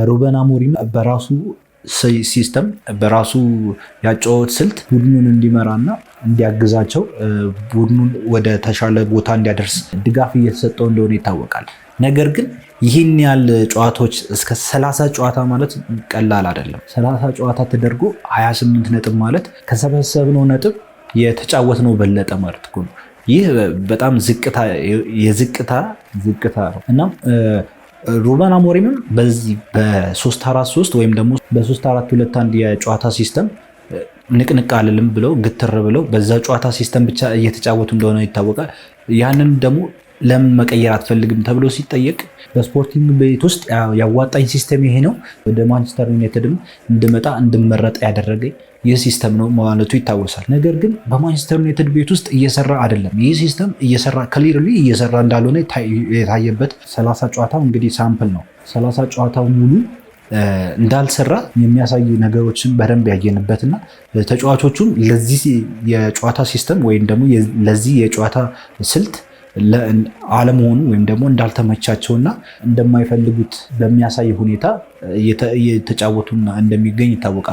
ሩበን አሞሪም በራሱ ሲስተም በራሱ ያጨዋወት ስልት ቡድኑን እንዲመራና እንዲያግዛቸው ቡድኑን ወደ ተሻለ ቦታ እንዲያደርስ ድጋፍ እየተሰጠው እንደሆነ ይታወቃል። ነገር ግን ይህን ያህል ጨዋታዎች እስከ 30 ጨዋታ ማለት ቀላል አይደለም። 30 ጨዋታ ተደርጎ 28 ነጥብ ማለት ከሰበሰብነው ነጥብ የተጫወትነው በለጠ ማለት ነው። ይህ በጣም ዝቅታ ነው እና ሩበን አሞሪምም በዚህ በ3-4-3 ወይም ደግሞ በ3-4-2-1 የጨዋታ ሲስተም ንቅንቅ አልልም ብለው ግትር ብለው በዛ ጨዋታ ሲስተም ብቻ እየተጫወቱ እንደሆነ ይታወቃል። ያንን ደግሞ ለምን መቀየር አትፈልግም ተብሎ ሲጠየቅ በስፖርቲንግ ቤት ውስጥ ያዋጣኝ ሲስተም ይሄ ነው፣ ወደ ማንቸስተር ዩናይትድም እንድመረጥ ያደረገኝ ይህ ሲስተም ነው ማለቱ ይታወሳል። ነገር ግን በማንቸስተር ዩናይትድ ቤት ውስጥ እየሰራ አይደለም። ይህ ሲስተም ክሊርሊ እየሰራ እንዳልሆነ የታየበት 30 ጨዋታው እንግዲህ ሳምፕል ነው። 30 ጨዋታው ሙሉ እንዳልሰራ የሚያሳዩ ነገሮችን በደንብ ያየንበትና ተጫዋቾቹን ለዚህ የጨዋታ ሲስተም ወይም ደግሞ ለዚህ የጨዋታ ስልት አለመሆኑ ወይም ደግሞ እንዳልተመቻቸውና እንደማይፈልጉት በሚያሳይ ሁኔታ እየተጫወቱና እንደሚገኝ ይታወቃል።